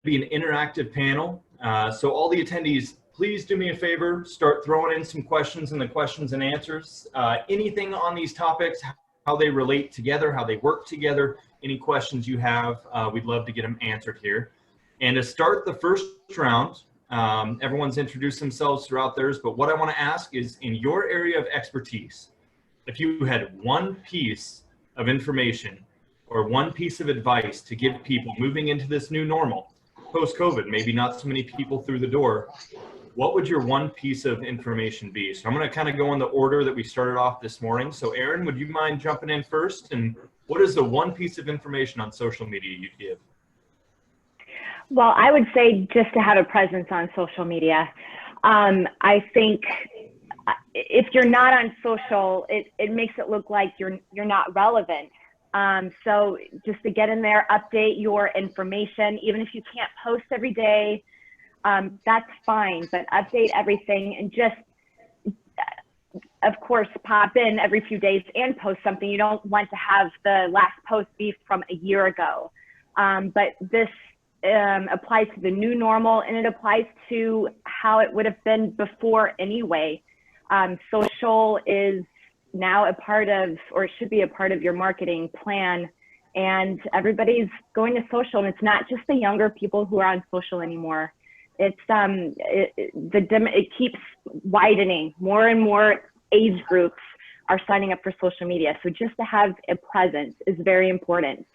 be an interactive panel. So all the attendees, please do me a favor, start throwing in some questions in the questions and answers. Anything on these topics, how they relate together, how they work together, any questions you have, we'd love to get them answered here. And to start the first round, everyone's introduced themselves throughout theirs, but what I want to ask is, in your area of expertise, if you had one piece of information or one piece of advice to give people moving into this new normal, post-COVID, maybe not so many people through the door, what would your one piece of information be? So I'm going to kind of go in the order that we started off this morning. So Erin, would you mind jumping in first? And what is the one piece of information on social media you'd give? Well, I would say just to have a presence on social media. I think if you're not on social, it makes it look like you're not relevant. So just to get in there, update your information, even if you can't post every day, that's fine, but update everything and just, of course, pop in every few days and post something. You don't want to have the last post be from a year ago. But this applies to the new normal, and it applies to how it would have been before anyway. Social is now a part of, or it should be a part of your marketing plan, and everybody's going to social, and it's not just the younger people who are on social anymore. It's it keeps widening. More and more age groups are signing up for social media, so just to have a presence is very important.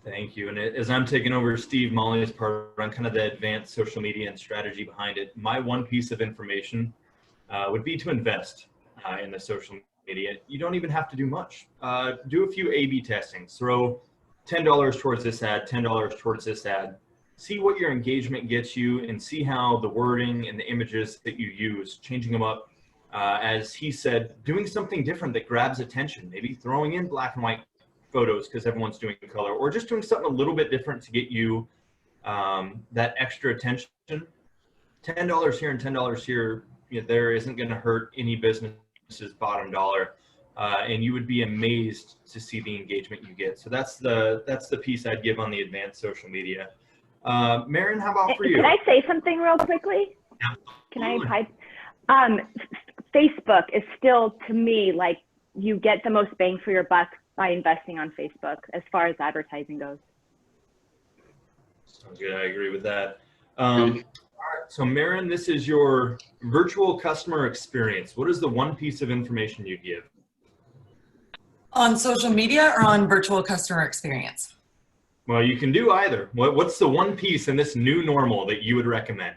Thank you. And as I'm taking over Steve Molly's part on kind of the advanced social media and strategy behind it, my one piece of information would be to invest in the social media. You don't even have to do much. Do a few A/B testings. Throw $10 towards this ad, $10 towards this ad. See what your engagement gets you, and see how the wording and the images that you use, changing them up. As he said, doing something different that grabs attention, maybe throwing in black and white photos because everyone's doing color, or just doing something a little bit different to get you that extra attention. $10 here and $10 here, there isn't going to hurt any business's bottom dollar, and you would be amazed to see the engagement you get. So that's the piece I'd give on the advanced social media. Maren, how about for you? Can I say something real quickly? Can I pipe? Facebook is still, to me, like, you get the most bang for your buck by investing on Facebook as far as advertising goes. Sounds good. I agree with that. All right. So Maren, this is your virtual customer experience. What is the one piece of information you give? On social media or on virtual customer experience? Well, you can do either. What's the one piece in this new normal that you would recommend?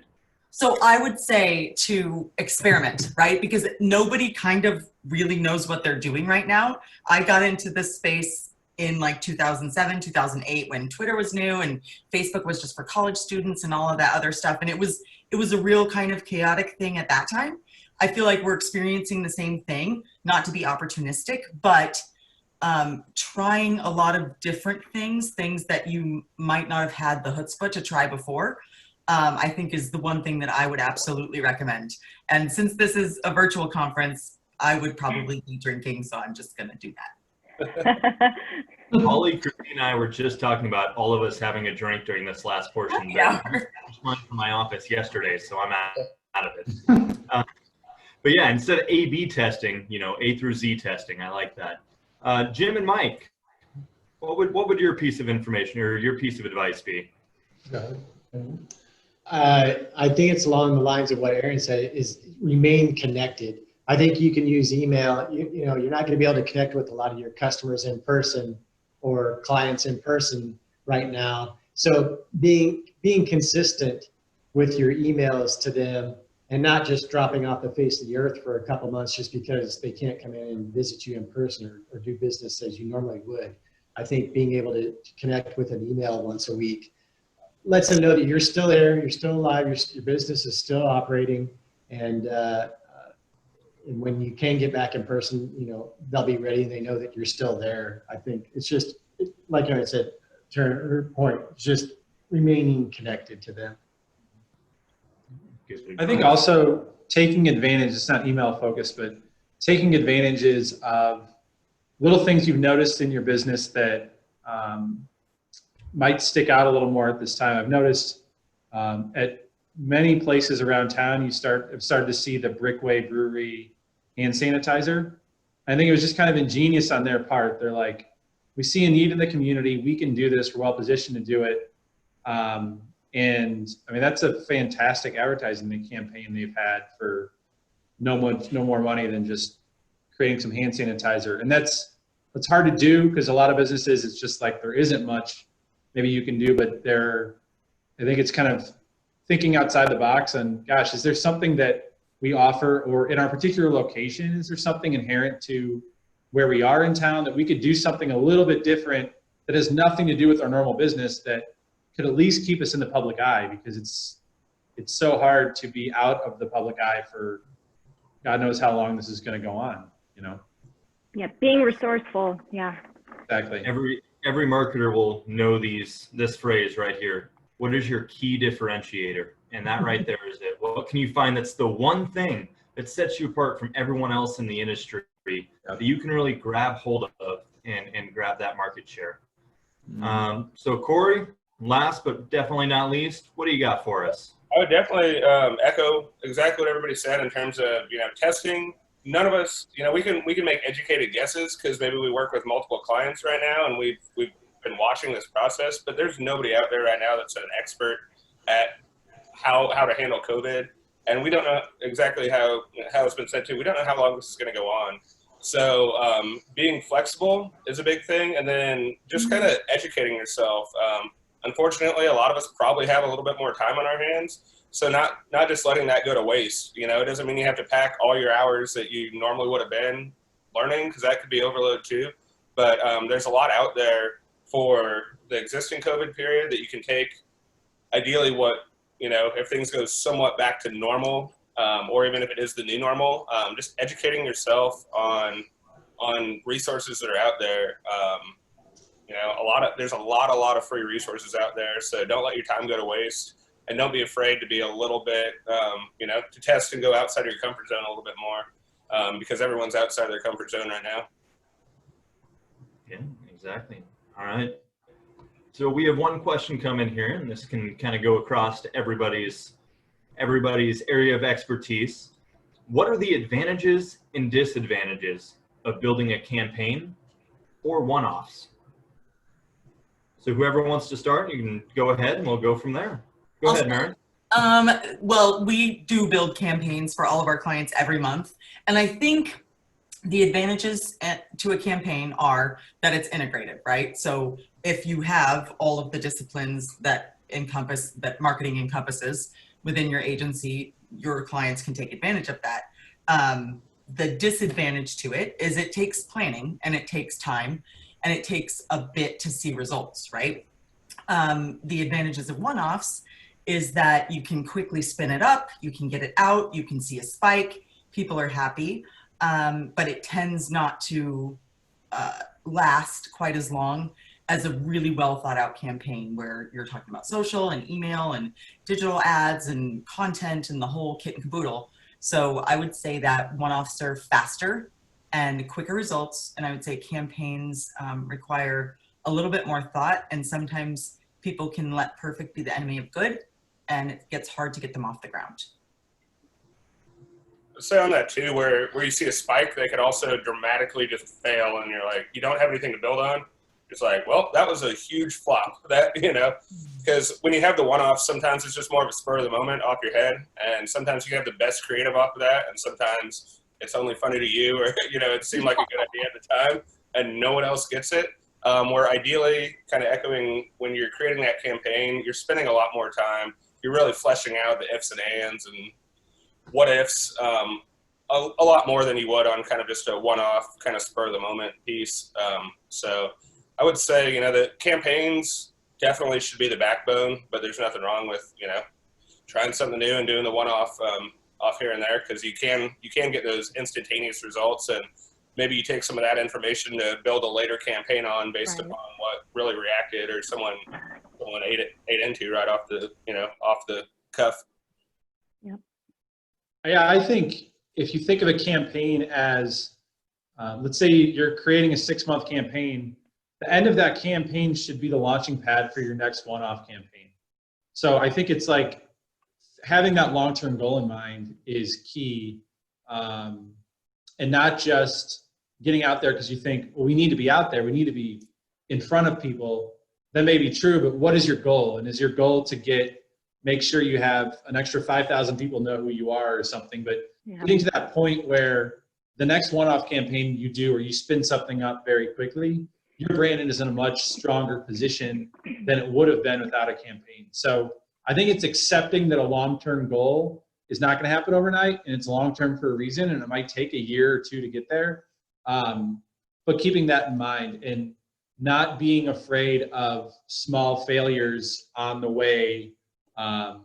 So I would say to experiment, right? Because nobody kind of really knows what they're doing right now. I got into this space in like 2007, 2008 when Twitter was new and Facebook was just for college students and all of that other stuff. And it was a real kind of chaotic thing at that time. I feel like we're experiencing the same thing, not to be opportunistic, but trying a lot of different things that you might not have had the chutzpah to try before. I think is the one thing that I would absolutely recommend. And since this is a virtual conference, I would probably be drinking, so I'm just gonna do that. Holly, Christy, and I were just talking about all of us having a drink during this last portion. Yeah. I went from my office yesterday, so I'm out of it. But yeah, instead of A/B testing, A through Z testing, I like that. Jim and Mike, what would your piece of information or your piece of advice be? I think it's along the lines of what Erin said, is remain connected. I think you can use email. You're not going to be able to connect with a lot of your customers in person or clients in person right now. So being consistent with your emails to them and not just dropping off the face of the earth for a couple months just because they can't come in and visit you in person or do business as you normally would. I think being able to connect with an email once a week lets them know that you're still there, you're still alive, your business is still operating, and when you can get back in person, they'll be ready and they know that you're still there. I think it's just, like I said, to her point, just remaining connected to them. I think also taking advantage, it's not email focused, but taking advantages of little things you've noticed in your business that might stick out a little more at this time. I've noticed at many places around town, have started to see the Brickway Brewery hand sanitizer. I think it was just kind of ingenious on their part. They're like, we see a need in the community. We can do this. We're well positioned to do it. And I mean, that's a fantastic advertising campaign they've had for no more money than just creating some hand sanitizer. And that's hard to do because a lot of businesses, it's just like there isn't much maybe you can do, but I think it's kind of thinking outside the box and gosh, is there something that we offer, or in our particular location, is there something inherent to where we are in town that we could do something a little bit different that has nothing to do with our normal business that could at least keep us in the public eye, because it's so hard to be out of the public eye for God knows how long this is going to go on, you know? Yeah, being resourceful. Yeah. Exactly. Every marketer will know this phrase right here. What is your key differentiator? And that right there is it. What can you find that's the one thing that sets you apart from everyone else in the industry that you can really grab hold of and grab that market share? So Corey, last but definitely not least, what do you got for us? I would definitely echo exactly what everybody said in terms of, testing. None of us, we can make educated guesses because maybe we work with multiple clients right now and we've been watching this process, but there's nobody out there right now that's an expert at how to handle COVID. And we don't know exactly how it's been said too. We don't know how long this is going to go on. So being flexible is a big thing. And then just kind of educating yourself. Unfortunately, a lot of us probably have a little bit more time on our hands. So not just letting that go to waste. It doesn't mean you have to pack all your hours that you normally would have been learning, because that could be overload too. But there's a lot out there for the existing COVID period that you can take. Ideally, if things go somewhat back to normal, or even if it is the new normal, just educating yourself on resources that are out there. There's a lot of free resources out there. So don't let your time go to waste, and don't be afraid to be a little bit, to test and go outside of your comfort zone a little bit more, because everyone's outside of their comfort zone right now. Yeah, exactly. All right. So we have one question come in here, and this can kind of go across to everybody's area of expertise. What are the advantages and disadvantages of building a campaign or one-offs? So whoever wants to start, you can go ahead and we'll go from there. Go ahead, Maren. Well, we do build campaigns for all of our clients every month. And I think the advantages to a campaign are that it's integrated, right? So if you have all of the disciplines that marketing encompasses within your agency, your clients can take advantage of that. The disadvantage to it is it takes planning and it takes time and it takes a bit to see results, right? The advantages of one-offs is that you can quickly spin it up, you can get it out, you can see a spike, people are happy, but it tends not to last quite as long as a really well thought out campaign where you're talking about social and email and digital ads and content and the whole kit and caboodle. So I would say that one-offs are faster and quicker results. And I would say campaigns require a little bit more thought, and sometimes people can let perfect be the enemy of good, and it gets hard to get them off the ground. I'd say on that too, where you see a spike, they could also dramatically just fail, and you're like, you don't have anything to build on. It's like, well, that was a huge flop. Because when you have the one-off, sometimes it's just more of a spur of the moment off your head, and sometimes you have the best creative off of that, and sometimes it's only funny to you, or it seemed like a good idea at the time, and no one else gets it. Where ideally, kind of echoing, when you're creating that campaign, you're spending a lot more time. You're really fleshing out the ifs and ands and what ifs a lot more than you would on kind of just a one-off kind of spur of the moment piece. So I would say, the campaigns definitely should be the backbone, but there's nothing wrong with, trying something new and doing the one-off off here and there, because you can get those instantaneous results, and maybe you take some of that information to build a later campaign on based upon what really reacted or someone ate into right off the cuff. Yep. Yeah, I think if you think of a campaign as, let's say you're creating a 6-month campaign, the end of that campaign should be the launching pad for your next one-off campaign. So I think it's like having that long-term goal in mind is key, and not just getting out there because you think, well, we need to be out there, we need to be in front of people. That may be true, but what is your goal? And is your goal to make sure you have an extra 5,000 people know who you are or something? But getting to that point where the next one-off campaign you do, or you spin something up very quickly, your brand is in a much stronger position than it would have been without a campaign. So I think it's accepting that a long-term goal is not going to happen overnight, and it's long-term for a reason, and it might take a year or two to get there. But keeping that in mind and not being afraid of small failures on the way, and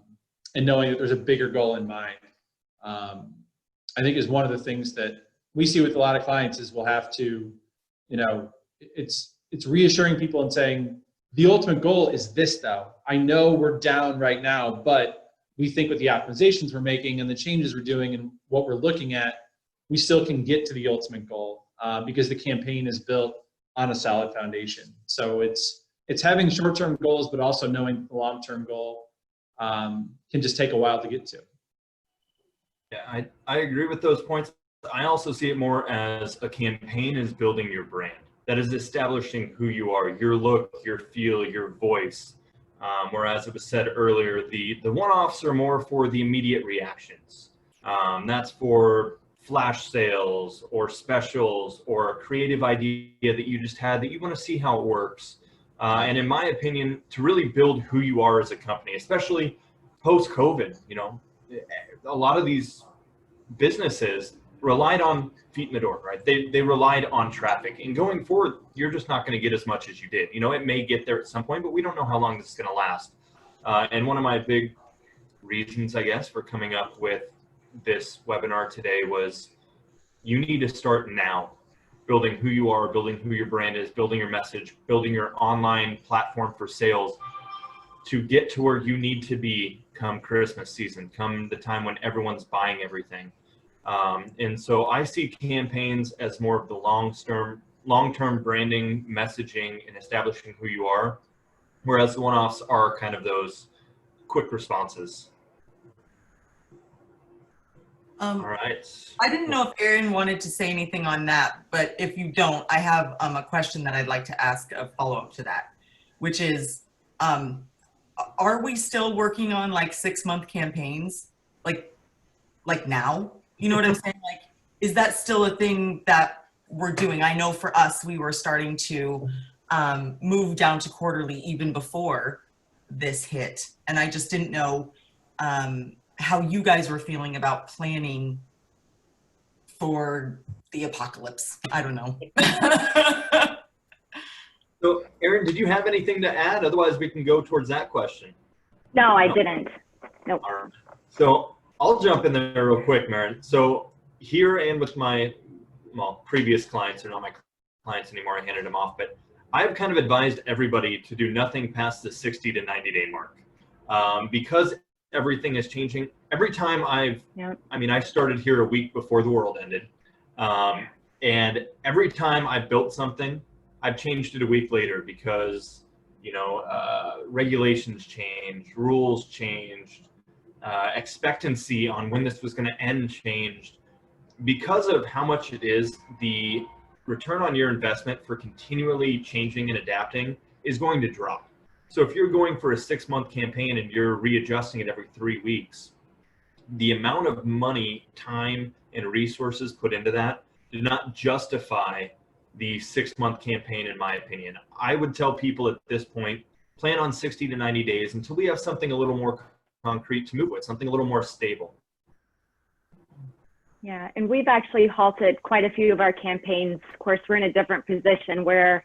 knowing that there's a bigger goal in mind, I think is one of the things that we see with a lot of clients is we'll have to, it's reassuring people and saying, the ultimate goal is this though. I know we're down right now, but we think with the optimizations we're making and the changes we're doing and what we're looking at, we still can get to the ultimate goal because the campaign is built on a solid foundation. So it's having short-term goals, but also knowing the long-term goal can just take a while to get to. Yeah, I agree with those points. I also see it more as a campaign is building your brand. That is establishing who you are, your look, your feel, your voice. Whereas it was said earlier, the one-offs are more for the immediate reactions. That's for flash sales or specials or a creative idea that you just had that you want to see how it works. And in my opinion, to really build who you are as a company, especially post-COVID, a lot of these businesses relied on feet in the door, right? They relied on traffic, and going forward, you're just not going to get as much as you did. It may get there at some point, but we don't know how long this is going to last. And one of my big reasons, I guess, for coming up with this webinar today was you need to start now, building who you are, building who your brand is, building your message, building your online platform for sales to get to where you need to be come Christmas season, come the time when everyone's buying everything. And so I see campaigns as more of the long-term branding, messaging, and establishing who you are, whereas the one-offs are kind of those quick responses. All right. I didn't know if Erin wanted to say anything on that, but if you don't, I have a question that I'd like to ask a follow-up to that, which is, are we still working on like 6-month campaigns? Like now? You know what I'm saying? Like, is that still a thing that we're doing? I know for us, we were starting to move down to quarterly even before this hit. And I just didn't know how you guys were feeling about planning for the apocalypse. I don't know. So, Erin, did you have anything to add? Otherwise, we can go towards that question. No, I didn't. Nope. All right. So I'll jump in there real quick, Maren. So here and with my previous clients, they're not my clients anymore, I handed them off, but I've kind of advised everybody to do nothing past the 60 to 90 day mark. Because everything is changing. Every time I started here a week before the world ended. And every time I've built something, I've changed it a week later because, regulations changed, rules changed, expectancy on when this was going to end changed. Because of how much it is, the return on your investment for continually changing and adapting is going to drop. So if you're going for a 6-month campaign and you're readjusting it every 3 weeks, the amount of money, time, and resources put into that did not justify the 6-month campaign, in my opinion. I would tell people at this point, plan on 60 to 90 days until we have something a little more concrete to move with, something a little more stable. Yeah, and we've actually halted quite a few of our campaigns. Of course, we're in a different position where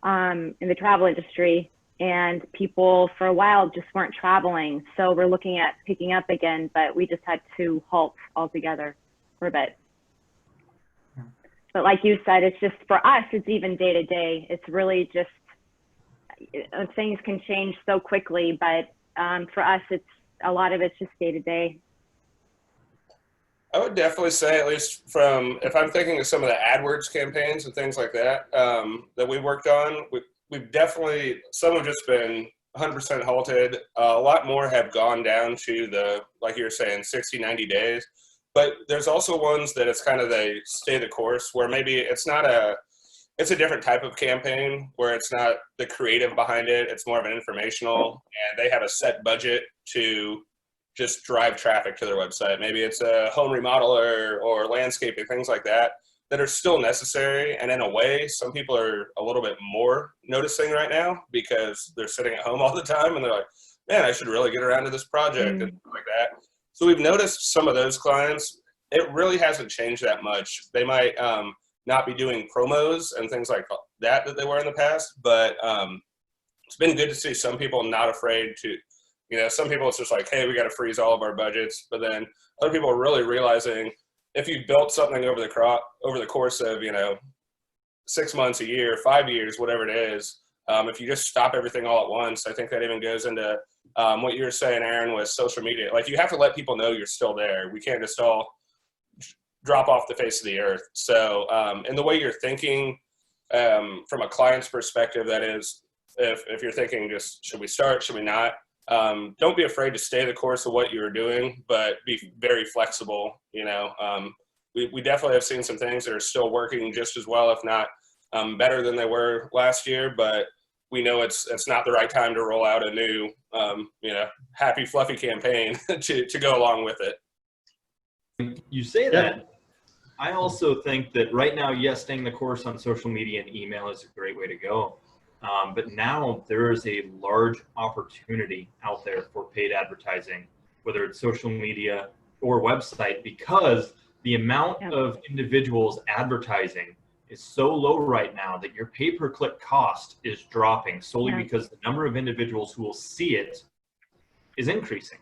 in the travel industry, and people for a while just weren't traveling. So we're looking at picking up again, but we just had to halt altogether for a bit. But like you said, it's just, for us, it's even day to day. It's really just, things can change so quickly, but for us, a lot of it's just day to day. I would definitely say, at least from, if I'm thinking of some of the AdWords campaigns and things like that, that we worked on, we've definitely, some have just been 100% halted. A lot more have gone down to the, like you were saying, 60, 90 days. But there's also ones that it's kind of they stay the course, where maybe it's not it's a different type of campaign where it's not the creative behind it. It's more of an informational, and they have a set budget to just drive traffic to their website. Maybe it's a home remodel or landscaping, things like that, that are still necessary. And in a way, some people are a little bit more noticing right now because they're sitting at home all the time and they're like, man, I should really get around to this project and stuff like that. So we've noticed some of those clients, it really hasn't changed that much. They might not be doing promos and things like that they were in the past, but it's been good to see some people not afraid to, some people it's just like, hey, we got to freeze all of our budgets. But then other people are really realizing if you've built something over the course of, 6 months, a year, 5 years, whatever it is, if you just stop everything all at once, I think that even goes into what you were saying, Erin, with social media. Like, you have to let people know you're still there. We can't just all drop off the face of the earth. So, and the way you're thinking from a client's perspective, that is, if you're thinking just, should we start, should we not? Don't be afraid to stay the course of what you're doing, but be very flexible. We definitely have seen some things that are still working just as well, if not better than they were last year, but we know it's not the right time to roll out a new, happy, fluffy campaign to go along with it. You say that. I also think that right now, yes, staying the course on social media and email is a great way to go. But now there is a large opportunity out there for paid advertising, whether it's social media or website, because the amount of individuals advertising is so low right now that your pay-per-click cost is dropping solely because the number of individuals who will see it is increasing.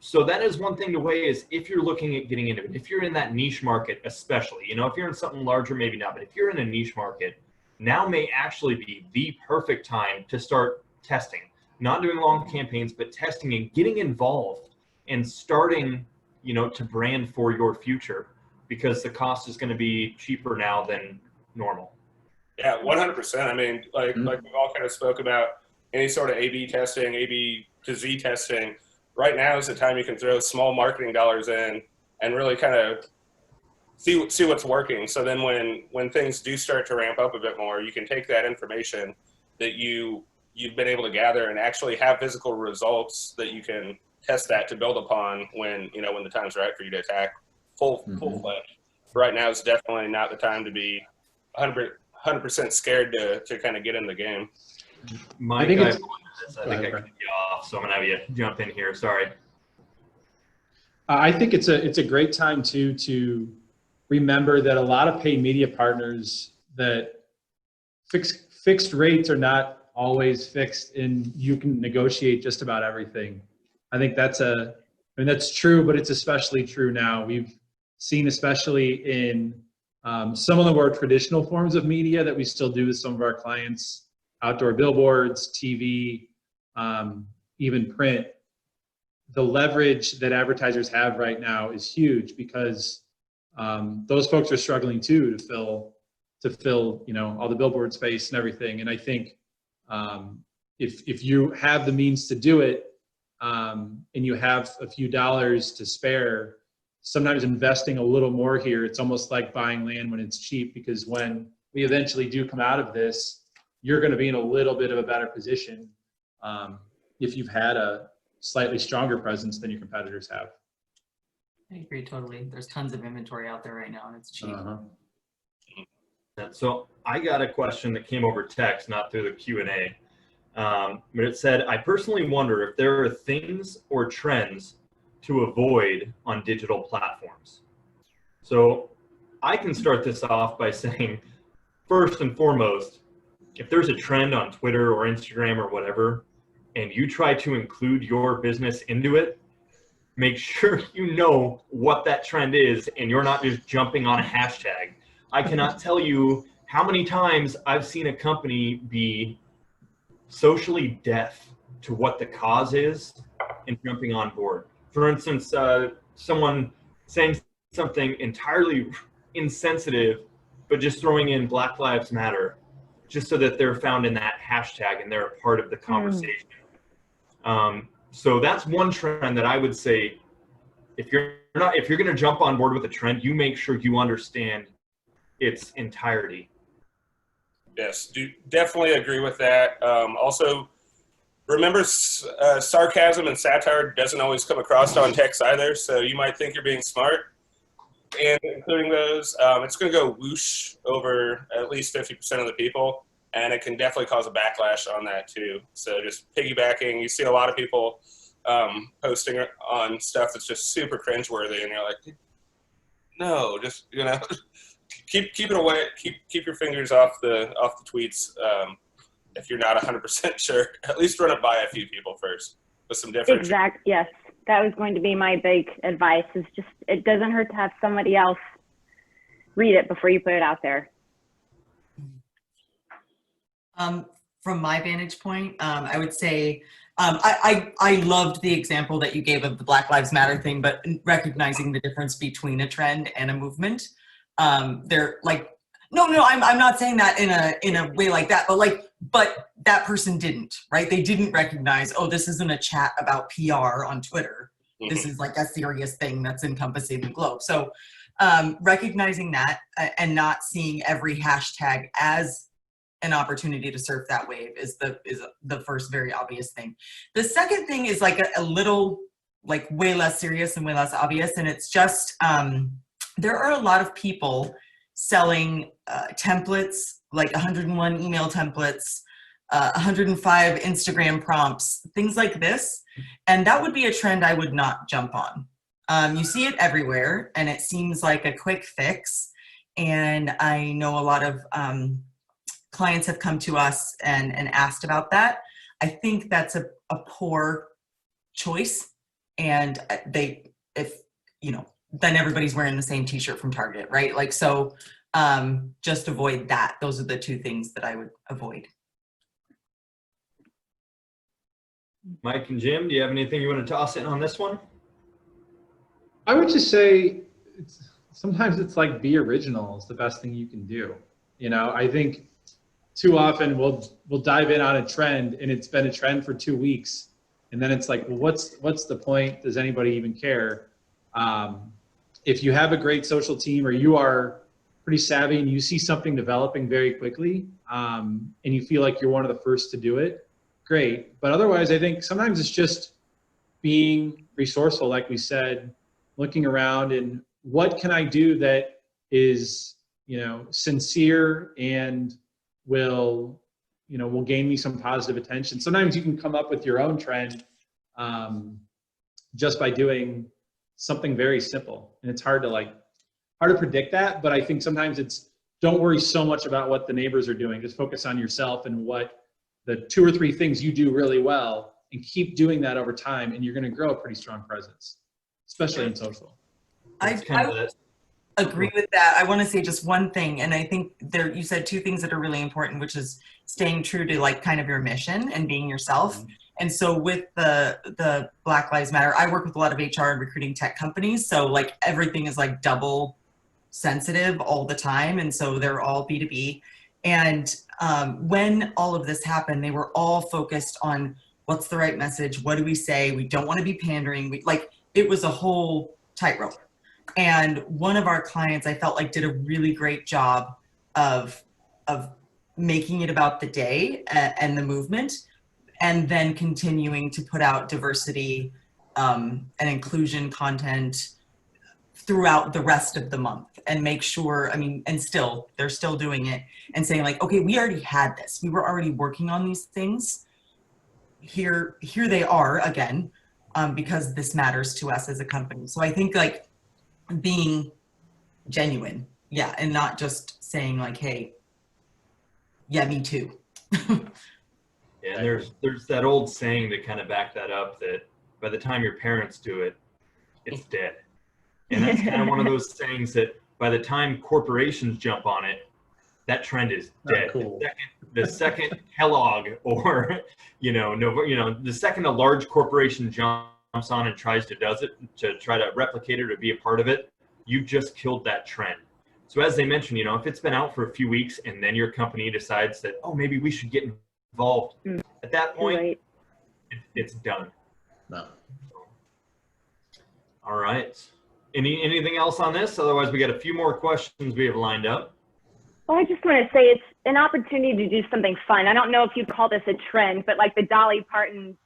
So that is one thing to weigh, is if you're looking at getting into it, if you're in that niche market, especially, if you're in something larger, maybe not, but if you're in a niche market, now may actually be the perfect time to start testing, not doing long campaigns, but testing and getting involved and starting, to brand for your future, because the cost is going to be cheaper now than normal. Yeah, 100%. I mean, like we all kind of spoke about any sort of A/B testing, A/B to Z testing. Right now is the time you can throw small marketing dollars in and really kind of see what's working. So then when things do start to ramp up a bit more, you can take that information that you've been able to gather and actually have physical results that you can test that to build upon when the time's right for you to attack full fledged. Right now is definitely not the time to be 100% scared to kind of get in the game. Mike, I think I cut you off, so I'm gonna have you jump in here. Sorry. I think it's a great time to remember that a lot of paid media partners, that fixed rates are not always fixed, and you can negotiate just about everything. I think that's true, but it's especially true now. We've seen, especially in some of the more traditional forms of media that we still do with some of our clients, outdoor billboards, TV, even print, the leverage that advertisers have right now is huge, because those folks are struggling too to fill all the billboard space and everything. And I think if you have the means to do it, and you have a few dollars to spare, sometimes investing a little more here, it's almost like buying land when it's cheap, because when we eventually do come out of this, you're going to be in a little bit of a better position if you've had a slightly stronger presence than your competitors have. I agree totally. There's tons of inventory out there right now, and it's cheap. So I got a question that came over text, not through the Q&A. But it said, I personally wonder if there are things or trends to avoid on digital platforms. So I can start this off by saying, first and foremost, if there's a trend on Twitter or Instagram or whatever, and you try to include your business into it, make sure you know what that trend is and you're not just jumping on a hashtag. I cannot tell you how many times I've seen a company be socially deaf to what the cause is and jumping on board. For instance, someone saying something entirely insensitive, but just throwing in Black Lives Matter, just so that they're found in that hashtag and they're a part of the conversation. So that's one trend that I would say, if you're going to jump on board with a trend, you make sure you understand its entirety. Yes, definitely agree with that. Also, remember, sarcasm and satire doesn't always come across on text either. So you might think you're being smart, and including those, it's going to go whoosh over at least 50% of the people, and it can definitely cause a backlash on that too. So just piggybacking, you see a lot of people posting on stuff that's just super cringeworthy, and you're like, no, just keep it away. Keep your fingers off the tweets. If you're not 100% sure, at least run it by a few people first with some different. Yes. That was going to be my big advice, is just, it doesn't hurt to have somebody else read it before you put it out there. From my vantage point, I would say, I loved the example that you gave of the Black Lives Matter thing, but recognizing the difference between a trend and a movement. They're like, no, I'm not saying that in a way like that, but that person didn't, right? They didn't recognize, oh, this isn't a chat about PR on Twitter. This is like a serious thing that's encompassing the globe. So recognizing that and not seeing every hashtag as an opportunity to surf that wave is the first very obvious thing. The second thing is like a little, like way less serious and way less obvious. And it's just, there are a lot of people selling templates, like 101 email templates, 105 Instagram prompts, things like this. And that would be a trend I would not jump on. You see it everywhere, and it seems like a quick fix. And I know a lot of clients have come to us and asked about that. I think that's a poor choice. And then everybody's wearing the same t-shirt from Target, right? Like, so just avoid that. Those are the two things that I would avoid. Mike and Jim, do you have anything you want to toss in on this one? I would just say sometimes it's like, be original is the best thing you can do. I think too often we'll dive in on a trend, and it's been a trend for 2 weeks, and then it's like, well, what's the point? Does anybody even care? If you have a great social team, or you are pretty savvy and you see something developing very quickly, and you feel like you're one of the first to do it, great. But otherwise, I think sometimes it's just being resourceful, like we said, looking around and what can I do that is, sincere and will gain me some positive attention. Sometimes you can come up with your own trend just by doing something very simple, and it's hard to predict that. But I think sometimes it's, don't worry so much about what the neighbors are doing. Just focus on yourself and what the 2 or 3 things you do really well, and keep doing that over time, and you're going to grow a pretty strong presence, especially in social. I agree with that. I want to say just one thing, and I think you said 2 things that are really important, which is staying true to like kind of your mission and being yourself. Mm-hmm. And so with the Black Lives Matter, I work with a lot of HR and recruiting tech companies. So like everything is like double sensitive all the time. And so they're all B2B. And when all of this happened, they were all focused on what's the right message? What do we say? We don't want to be pandering. It was a whole tightrope. And one of our clients, I felt like, did a really great job of making it about the day and the movement, and then continuing to put out diversity and inclusion content throughout the rest of the month, and make sure, and they're still doing it and saying like, okay, we already had this. We were already working on these things. Here they are again, because this matters to us as a company. So I think like being genuine, yeah, and not just saying like, hey, yeah, me too. Yeah, there's that old saying to kind of back that up, that by the time your parents do it, it's dead. And that's kind of one of those sayings that by the time corporations jump on it, that trend is dead. Cool. The second Kellogg or the second a large corporation jumps on and tries to try to replicate it or be a part of it, you've just killed that trend. So as they mentioned, you know, if it's been out for a few weeks and then your company decides that, oh, maybe we should get involved, at that point, it's done. No. All right. Anything else on this? Otherwise, we got a few more questions we have lined up. Well, I just want to say it's an opportunity to do something fun. I don't know if you'd call this a trend, but like the Dolly Parton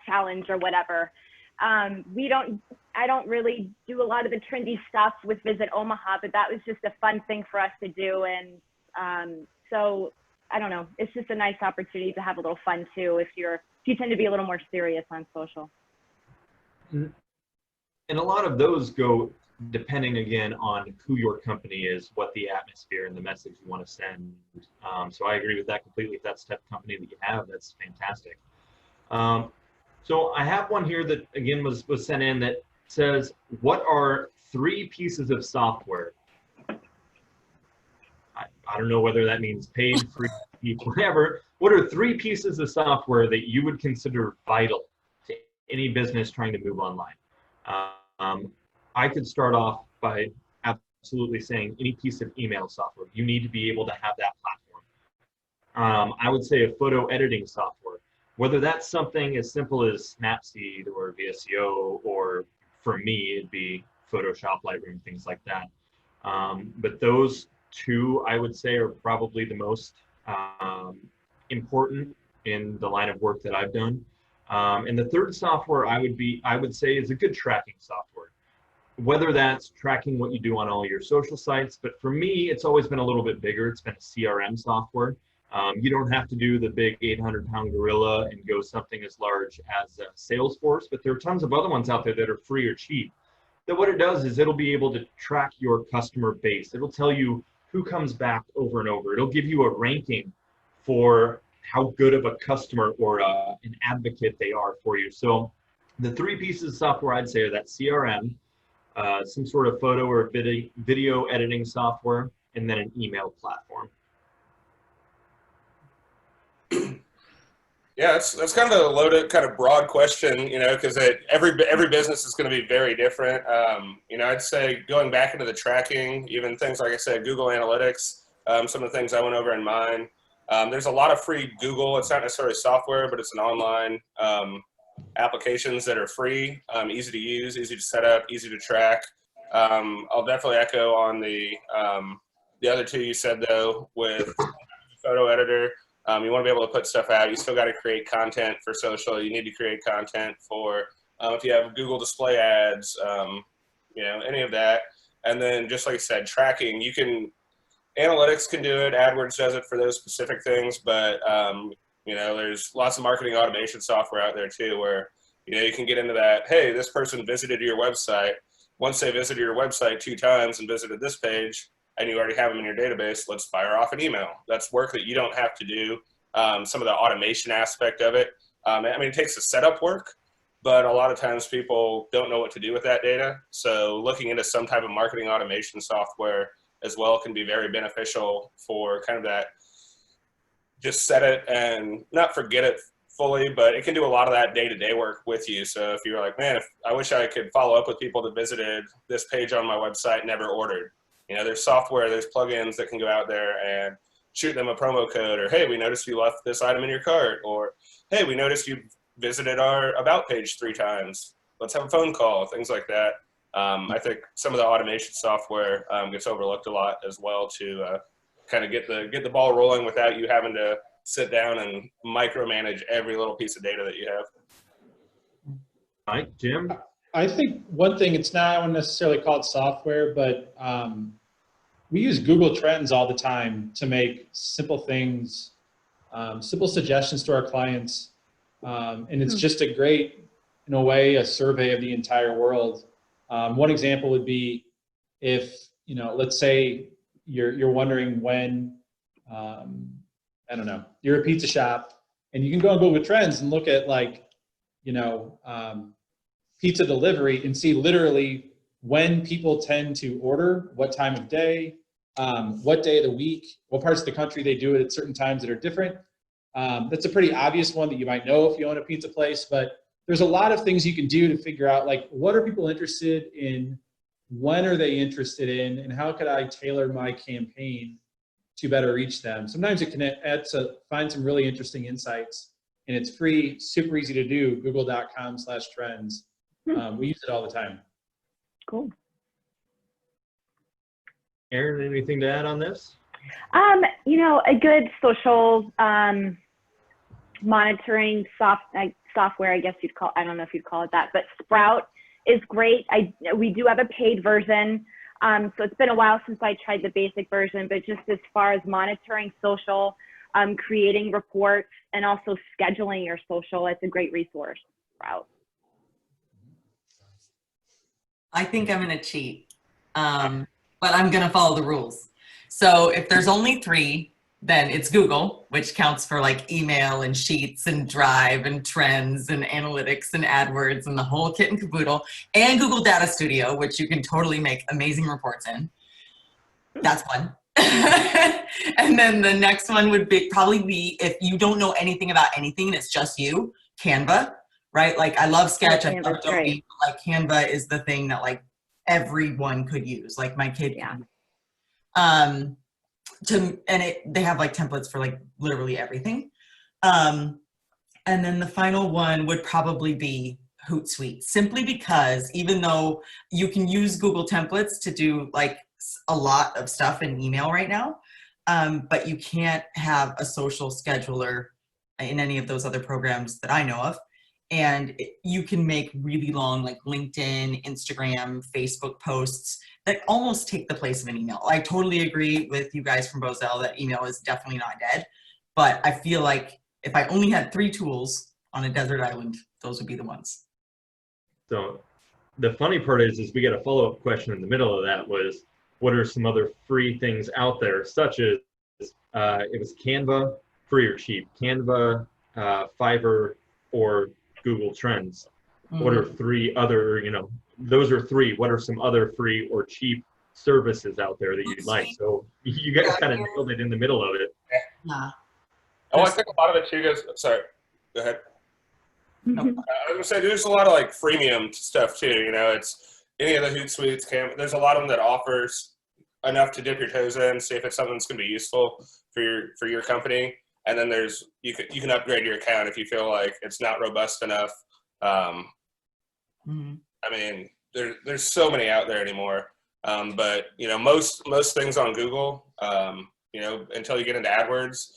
challenge or whatever. I don't really do a lot of the trendy stuff with Visit Omaha, but that was just a fun thing for us to do. And so I don't know, it's just a nice opportunity to have a little fun too if you tend to be a little more serious on social. And a lot of those go depending again on who your company is, what the atmosphere and the message you want to send. So I agree with that completely. If that's the type of company that you have, that's fantastic. So I have one here that again was sent in that says, what are 3 pieces of software? I don't know whether that means paid, free, whatever. What are 3 pieces of software that you would consider vital to any business trying to move online? I could start off by absolutely saying any piece of email software. You need to be able to have that platform. I would say a photo editing software, whether that's something as simple as Snapseed or VSCO, or for me, it'd be Photoshop, Lightroom, things like that. But those 2, I would say, are probably the most important in the line of work that I've done. And the 3rd software I would say is a good tracking software, whether that's tracking what you do on all your social sites. But for me, it's always been a little bit bigger. It's been a CRM software. You don't have to do the big 800-pound gorilla and go something as large as Salesforce, but there are tons of other ones out there that are free or cheap. That what it does is it'll be able to track your customer base. It'll tell you who comes back over and over. It'll give you a ranking for how good of a customer or an advocate they are for you. So the 3 pieces of software I'd say are that CRM, some sort of photo or video editing software, and then an email platform. Yeah, that's kind of a loaded, kind of broad question, you know, because every business is going to be very different. You know, I'd say going back into the tracking, even things like I said, Google Analytics, some of the things I went over in mine. There's a lot of free Google. It's not necessarily software, but it's an online applications that are free, easy to use, easy to set up, easy to track. I'll definitely echo on the other 2 you said though, with photo editor. You want to be able to put stuff out. You still got to create content for social. You need to create content for if you have Google display ads, you know, any of that. And then just like I said, tracking, analytics can do it. AdWords does it for those specific things, but you know, there's lots of marketing automation software out there too, where, you know, you can get into that. Hey, this person visited your website. Once they visited your website 2 times and visited this page, and you already have them in your database, let's fire off an email. That's work that you don't have to do. Some of the automation aspect of it. I mean, it takes the setup work, but a lot of times people don't know what to do with that data. So looking into some type of marketing automation software as well can be very beneficial for kind of that, just set it and not forget it fully, but it can do a lot of that day-to-day work with you. So if you're like, man, I wish I could follow up with people that visited this page on my website, never ordered. You know, there's software, there's plugins that can go out there and shoot them a promo code, or, hey, we noticed you left this item in your cart, or, hey, we noticed you visited our about page 3 times. Let's have a phone call, things like that. I think some of the automation software gets overlooked a lot as well to kind of get the ball rolling without you having to sit down and micromanage every little piece of data that you have. All right, Jim? I think one thing, it's not, I wouldn't necessarily call it software, but we use Google Trends all the time to make simple things, simple suggestions to our clients. And it's just a great, in a way, a survey of the entire world. One example would be if, you know, let's say you're wondering when, I don't know, you're a pizza shop and you can go on Google Trends and look at, like, you know, pizza delivery and see literally when people tend to order, what time of day, what day of the week, what parts of the country they do it at certain times that are different. That's a pretty obvious one that you might know if you own a pizza place, but there's a lot of things you can do to figure out, like, what are people interested in when are they interested in, and how could I tailor my campaign to better reach them? Sometimes it can find some really interesting insights, and it's free, super easy to do, google.com/trends. We use it all the time. Cool. Erin, anything to add on this? You know, a good social monitoring software, I guess you'd call, I don't know if you'd call it that, but Sprout is great. We do have a paid version. So it's been a while since I tried the basic version, but just as far as monitoring social, creating reports, and also scheduling your social, it's a great resource, Sprout. I think I'm going to cheat, but I'm going to follow the rules. So if there's only 3, then it's Google, which counts for like email and sheets and Drive and trends and analytics and AdWords and the whole kit and caboodle, and Google Data Studio, which you can totally make amazing reports in. That's one. And then the next one would probably be, if you don't know anything about anything and it's just you, Canva, right? Like I love Sketch, I love Adobe, but like Canva is the thing that like everyone could use, like my kid. Yeah. They have like templates for like literally everything. And then the final one would probably be Hootsuite, simply because even though you can use Google templates to do like a lot of stuff in email right now, but you can't have a social scheduler in any of those other programs that I know of. And you can make really long like LinkedIn, Instagram, Facebook posts that almost take the place of an email. I totally agree with you guys from Bozell that email is definitely not dead, but I feel like if I only had 3 tools on a desert island, those would be the ones. So the funny part is we got a follow-up question in the middle of that was, what are some other free things out there, such as it was Canva, free or cheap, Canva, Fiverr, or Google Trends. What are 3 other, those are 3. What are some other free or cheap services out there that you'd like? So you guys kind of nailed it in the middle of it. Yeah. Oh, I think a lot of it too goes, sorry, go ahead. No. I was gonna say there's a lot of like freemium stuff too. It's any of the Hootsuites, there's a lot of them that offers enough to dip your toes in, see if it's something that's gonna be useful for your company. And then you can upgrade your account if you feel like it's not robust enough. I mean, there's so many out there anymore. But most things on Google, until you get into AdWords,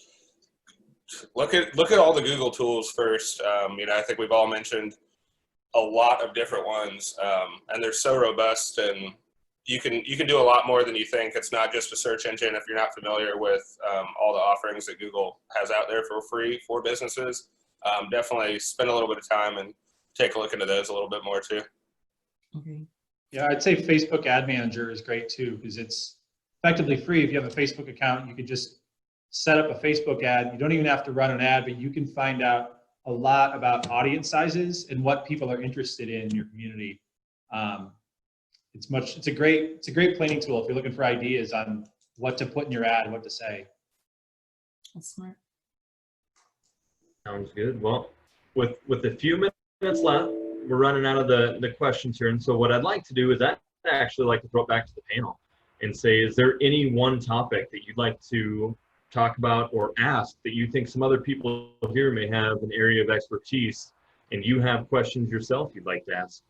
look at all the Google tools first. I think we've all mentioned a lot of different ones, and they're so robust, and you can do a lot more than you think. It's not just a search engine. If you're not familiar with all the offerings that Google has out there for free for businesses, definitely spend a little bit of time and take a look into those a little bit more too. Okay. Yeah, I'd say Facebook Ad Manager is great too, because it's effectively free. If you have a Facebook account, you can just set up a Facebook ad. You don't even have to run an ad, but you can find out a lot about audience sizes and what people are interested in your community. It's a great planning tool if you're looking for ideas on what to put in your ad, what to say. That's smart. Sounds good. Well, with a few minutes left, we're running out of the questions here. And so what I'd like to do is I'd actually like to throw it back to the panel and say, is there any one topic that you'd like to talk about or ask that you think some other people here may have an area of expertise and you have questions yourself you'd like to ask?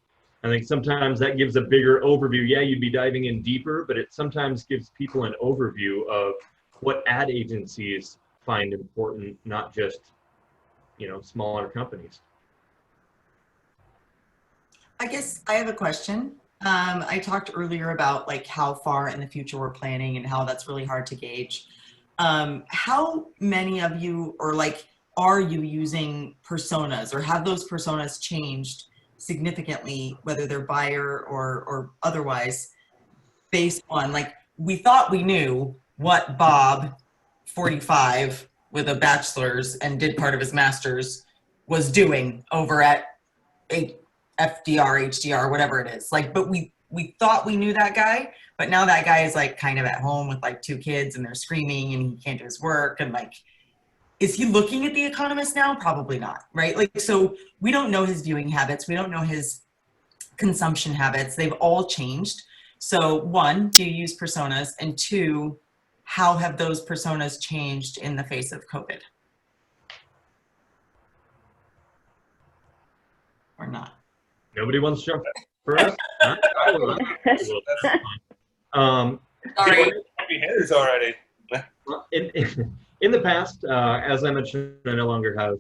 I think sometimes that gives a bigger overview. Yeah, you'd be diving in deeper, but it sometimes gives people an overview of what ad agencies find important, not just, smaller companies. I guess I have a question. I talked earlier about like how far in the future we're planning and how that's really hard to gauge. How many of you are you using personas, or have those personas changed significantly, whether they're buyer or otherwise, based on we thought we knew what Bob, 45 with a bachelor's and did part of his master's, was doing over at FDR, HDR, whatever it is. But we thought we knew that guy, but now that guy is kind of at home with 2 kids and they're screaming and he can't do his work. And is he looking at The Economist now? Probably not, right? So we don't know his viewing habits. We don't know his consumption habits. They've all changed. So one, do you use personas? And two, how have those personas changed in the face of COVID? Or not? Nobody wants to jump for us? Huh? I will. Sorry. Happy hitters already. In the past, as I mentioned, I no longer have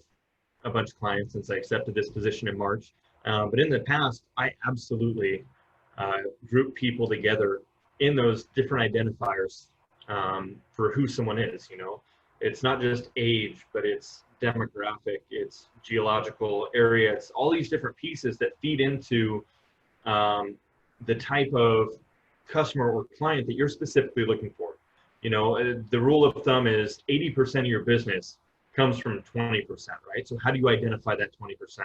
a bunch of clients since I accepted this position in March. But in the past, I absolutely group people together in those different identifiers for who someone is. You know, it's not just age, but it's demographic, it's geological area, it's all these different pieces that feed into the type of customer or client that you're specifically looking for. You know, the rule of thumb is 80% of your business comes from 20%, right? So how do you identify that 20%?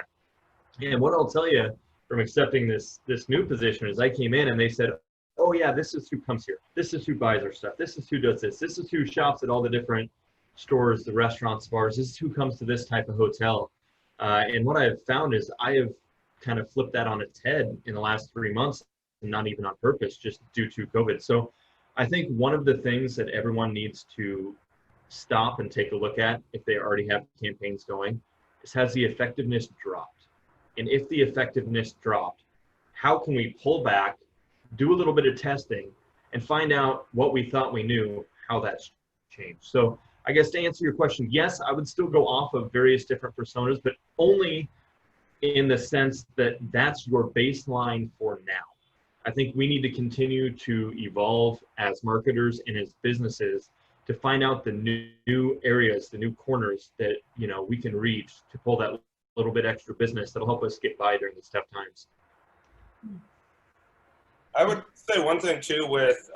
And what I'll tell you from accepting this new position is I came in and they said, oh yeah, this is who comes here. This is who buys our stuff. This is who does this. This is who shops at all the different stores, the restaurants, bars. This is who comes to this type of hotel. And what I've found is I have kind of flipped that on its head in the last 3 months, and not even on purpose, just due to COVID. So I think one of the things that everyone needs to stop and take a look at if they already have campaigns going is, has the effectiveness dropped? And if the effectiveness dropped, how can we pull back, do a little bit of testing, and find out what we thought we knew, how that's changed? So I guess to answer your question, yes, I would still go off of various different personas, but only in the sense that that's your baseline for now. I think we need to continue to evolve as marketers and as businesses to find out the new areas, the new corners that, you know, we can reach to pull that little bit extra business that'll help us get by during these tough times. I would say one thing too with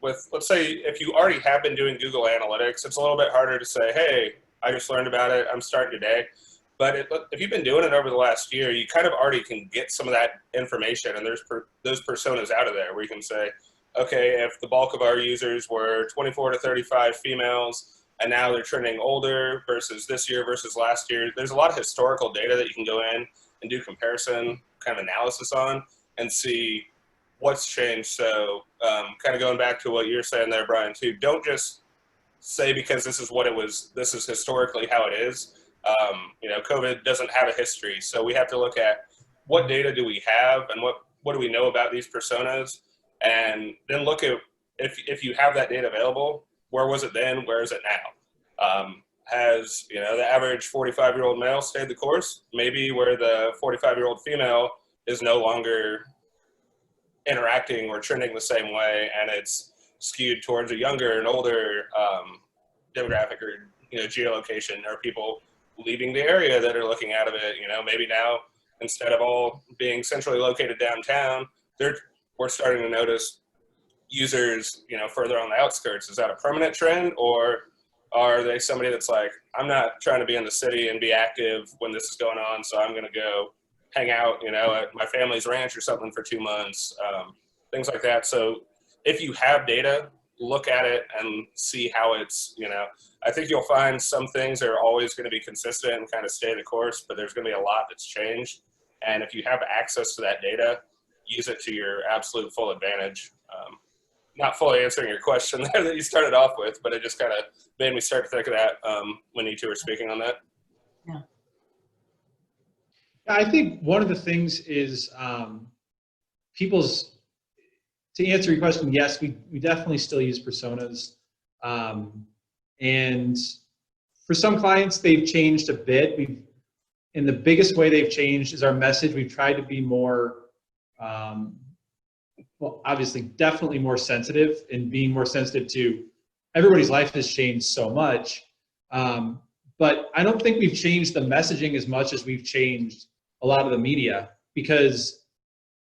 let's say if you already have been doing Google Analytics, it's a little bit harder to say, hey, I just learned about it, I'm starting today. But if you've been doing it over the last year, you kind of already can get some of that information, and there's those personas out of there where you can say, okay, if the bulk of our users were 24 to 35 females, and now they're trending older versus this year versus last year, there's a lot of historical data that you can go in and do comparison kind of analysis on and see what's changed. So kind of going back to what you're saying there, Brian, too, don't just say because this is what it was, this is historically how it is. You know, COVID doesn't have a history, so we have to look at what data do we have and what do we know about these personas, and then look at if you have that data available, where was it then, where is it now? Has, you know, the average 45-year-old male stayed the course? Maybe where the 45-year-old female is no longer interacting or trending the same way, and it's skewed towards a younger and older demographic or, you know, geolocation, or people leaving the area that are looking out of it. You know, maybe now instead of all being centrally located downtown, we're starting to notice users, you know, further on the outskirts. Is that a permanent trend, or are they somebody that's like, I'm not trying to be in the city and be active when this is going on, so I'm going to go hang out, you know, at my family's ranch or something for 2 months, things like that. So if you have data, look at it and see how it's, you know, I think you'll find some things are always going to be consistent and kind of stay the course, but there's going to be a lot that's changed. And if you have access to that data, use it to your absolute full advantage. Not fully answering your question there that you started off with, but it just kind of made me start to think of that when you two were speaking on that. Yeah. I think one of the things is to answer your question, yes, we definitely still use personas. And for some clients, they've changed a bit. And the biggest way they've changed is our message. We've tried to be more, well, obviously, definitely more sensitive, and being more sensitive to everybody's life has changed so much. But I don't think we've changed the messaging as much as we've changed a lot of the media, because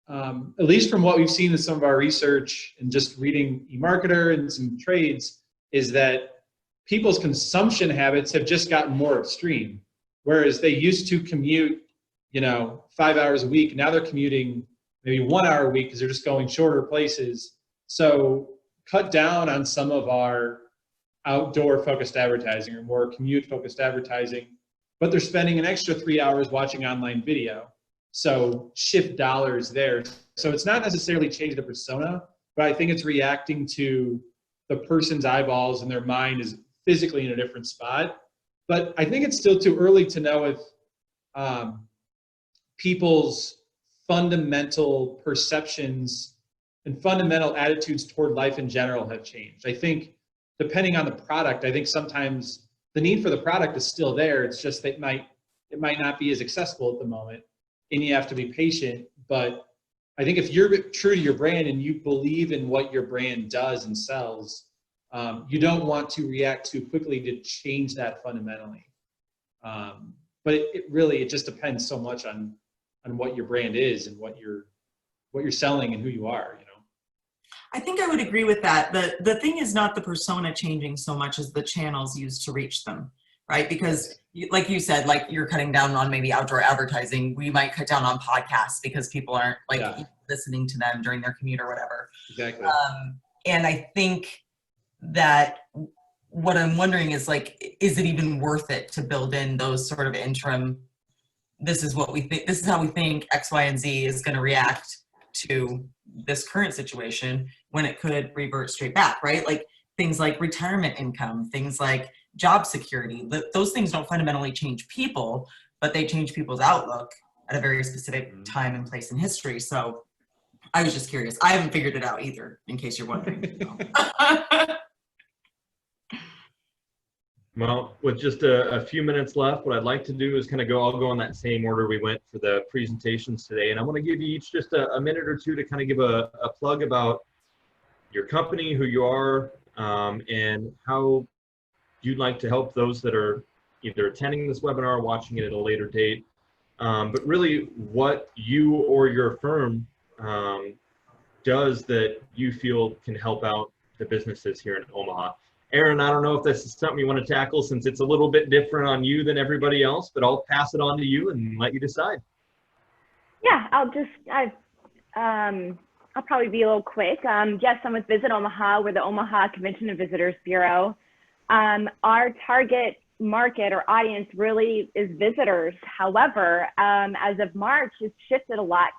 at least from what we've seen in some of our research and just reading eMarketer and some trades, is that people's consumption habits have just gotten more extreme. Whereas they used to commute, you know, 5 hours a week, now they're commuting maybe 1 hour a week because they're just going shorter places. So cut down on some of our outdoor focused advertising or more commute focused advertising, but they're spending an extra 3 hours watching online video. So shift dollars there. So it's not necessarily change the persona, but I think it's reacting to the person's eyeballs and their mind is physically in a different spot. But I think it's still too early to know if people's fundamental perceptions and fundamental attitudes toward life in general have changed. I think depending on the product, I think sometimes the need for the product is still there. It's just that it might not be as accessible at the moment, and you have to be patient. But I think if you're true to your brand and you believe in what your brand does and sells, you don't want to react too quickly to change that fundamentally. But it really just depends so much on what your brand is and what you're selling and who you are, you know. I think I would agree with that. The thing is not the persona changing so much as the channels used to reach them, right? Because like you said, like you're cutting down on maybe outdoor advertising. We might cut down on podcasts because people aren't like listening to them during their commute or whatever. Exactly. And I think that what I'm wondering is like, is it even worth it to build in those sort of interim, this is what we think, this is how we think X, Y, and Z is going to react to this current situation when it could revert straight back, right? Like things like retirement income, things like job security, those things don't fundamentally change people, but they change people's outlook at a very specific time and place in history. So I was just curious. I haven't figured it out either, in case you're wondering. Well, with just a few minutes left, what I'd like to do is kind of I'll go in that same order we went for the presentations today. And I want to give you each just a minute or two to kind of give a plug about your company, who you are, and how you'd like to help those that are either attending this webinar or watching it at a later date. But really what you or your firm does that you feel can help out the businesses here in Omaha. Erin, I don't know if this is something you want to tackle since it's a little bit different on you than everybody else, but I'll pass it on to you and let you decide. Yeah, I'll probably be a little quick. Yes, I'm with Visit Omaha. We're the Omaha Convention and Visitors Bureau. Our target market or audience really is visitors. However, as of March, it's shifted a lot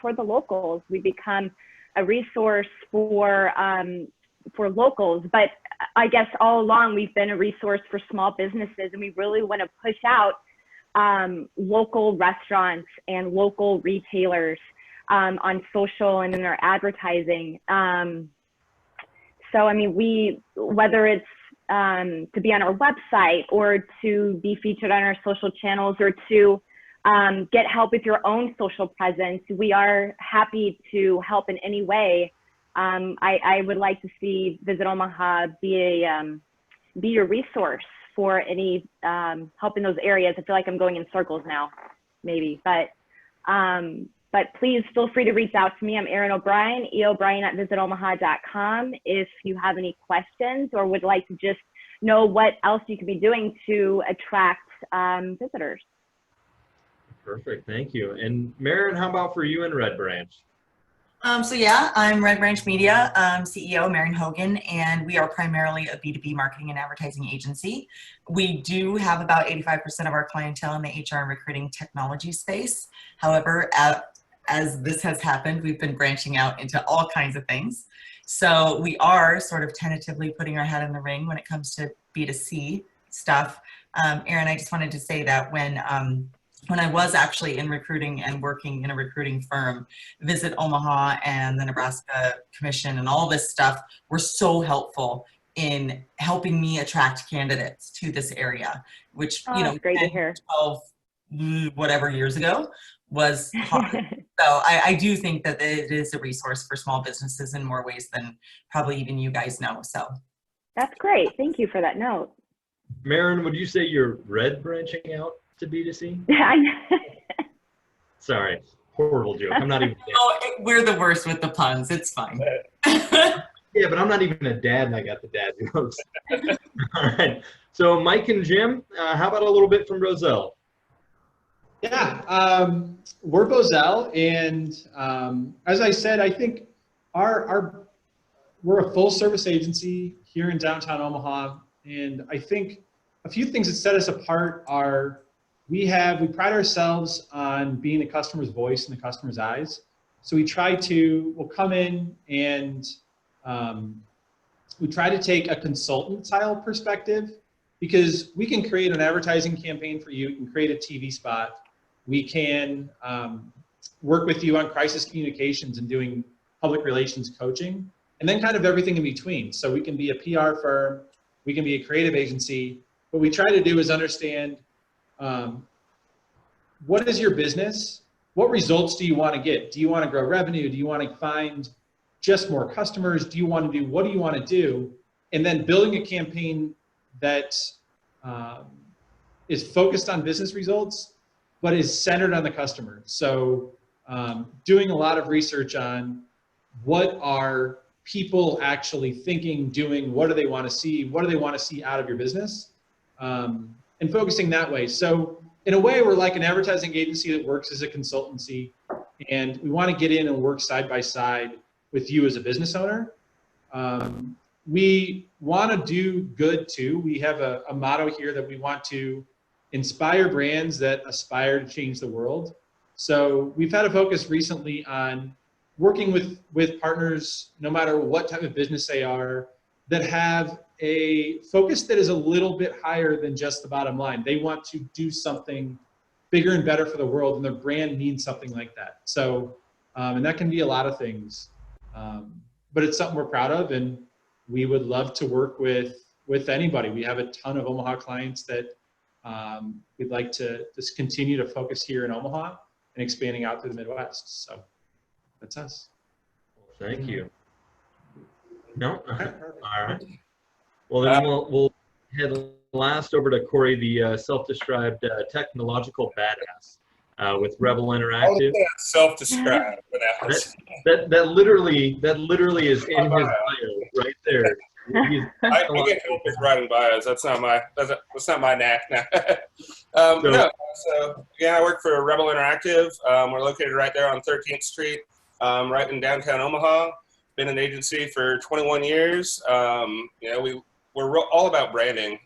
toward the locals. We become a resource for locals, but I guess all along we've been a resource for small businesses, and we really want to push out local restaurants and local retailers on social and in our advertising. So I mean, whether it's to be on our website or to be featured on our social channels or to get help with your own social presence, we are happy to help in any way. I would like to see Visit Omaha be your resource for any help in those areas. I feel like I'm going in circles now, maybe, but please feel free to reach out to me. I'm Erin O'Brien, eobrien@visitomaha.com. If you have any questions or would like to just know what else you could be doing to attract visitors. Perfect, thank you. And Maren, how about for you in Red Branch? So yeah, I'm Red Branch Media CEO, Maren Hogan, and we are primarily a B2B marketing and advertising agency. We do have about 85% of our clientele in the HR and recruiting technology space. However, as this has happened, we've been branching out into all kinds of things. So we are sort of tentatively putting our hat in the ring when it comes to B2C stuff. Erin, I just wanted to say that when I was actually in recruiting and working in a recruiting firm, Visit Omaha and the Nebraska Commission and all this stuff were so helpful in helping me attract candidates to this area, which, you know, great to hear. 12 whatever years ago was hard. So I do think that it is a resource for small businesses in more ways than probably even you guys know. So that's great. Thank you for that note. Maren, would you say you're red branching out to B2C? Sorry, horrible joke. I'm not even. Oh, we're the worst with the puns. It's fine. Yeah, but I'm not even a dad, and I got the dad jokes. All right. So Mike and Jim, how about a little bit from Bozell? Yeah, we're Bozell, and as I said, I think we're a full service agency here in downtown Omaha, and I think a few things that set us apart are we pride ourselves on being the customer's voice and the customer's eyes. So we'll come in and we try to take a consultant style perspective, because we can create an advertising campaign for you, we can create a TV spot, we can work with you on crisis communications and doing public relations coaching, and then kind of everything in between. So we can be a PR firm, we can be a creative agency. What we try to do is understand what is your business? What results do you want to get? Do you want to grow revenue? Do you want to find just more customers? What do you want to do? And then building a campaign that is focused on business results, but is centered on the customer. So doing a lot of research on what are people actually thinking, doing, what do they want to see? What do they want to see out of your business? And focusing that way. So in a way, we're like an advertising agency that works as a consultancy, and we want to get in and work side by side with you as a business owner. We want to do good too. We have a motto here that we want to inspire brands that aspire to change the world. So we've had a focus recently on working with partners, no matter what type of business they are, that have a focus that is a little bit higher than just the bottom line. They want to do something bigger and better for the world, and their brand means something like that. So, and that can be a lot of things, but it's something we're proud of, and we would love to work with anybody. We have a ton of Omaha clients that we'd like to just continue to focus here in Omaha and expanding out through the Midwest. So that's us. Thank you. No? All right. Well, then we'll head last over to Corey, the self-described technological badass with Rebel Interactive. Self-described. That literally is in his bio right there. I get help with writing bios. That's not my knack now. So yeah, I work for Rebel Interactive. We're located right there on 13th Street, right in downtown Omaha. Been an agency for 21 years. We're all about branding.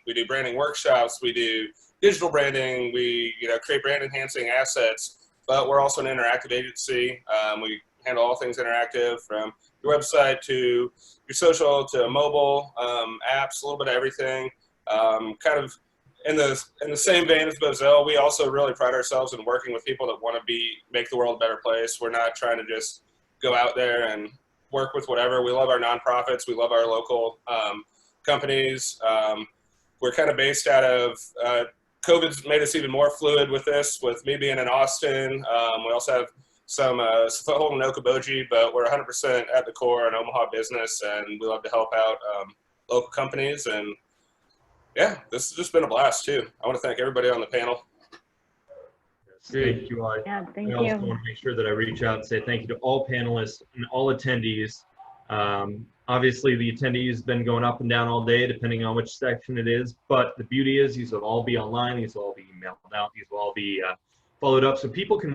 We do branding workshops. We do digital branding. We create brand enhancing assets. But we're also an interactive agency. We handle all things interactive, from your website to your social to mobile apps, a little bit of everything. Kind of in the same vein as Bozell, we also really pride ourselves in working with people that want to make the world a better place. We're not trying to just go out there and work with whatever. We love our nonprofits. We love our local companies. We're kind of based out of COVID's made us even more fluid with this, with me being in Austin. We also have some foothold in Okoboji, but we're 100% at the core an Omaha business, and we love to help out local companies. And yeah, this has just been a blast too. I want to thank everybody on the panel. Thank you. Yeah, thank I also you. want to make sure that I reach out and say thank you to all panelists and all attendees. Obviously, the attendees have been going up and down all day, depending on which section it is. But the beauty is these will all be online. These will all be emailed out. These will all be followed up, so people can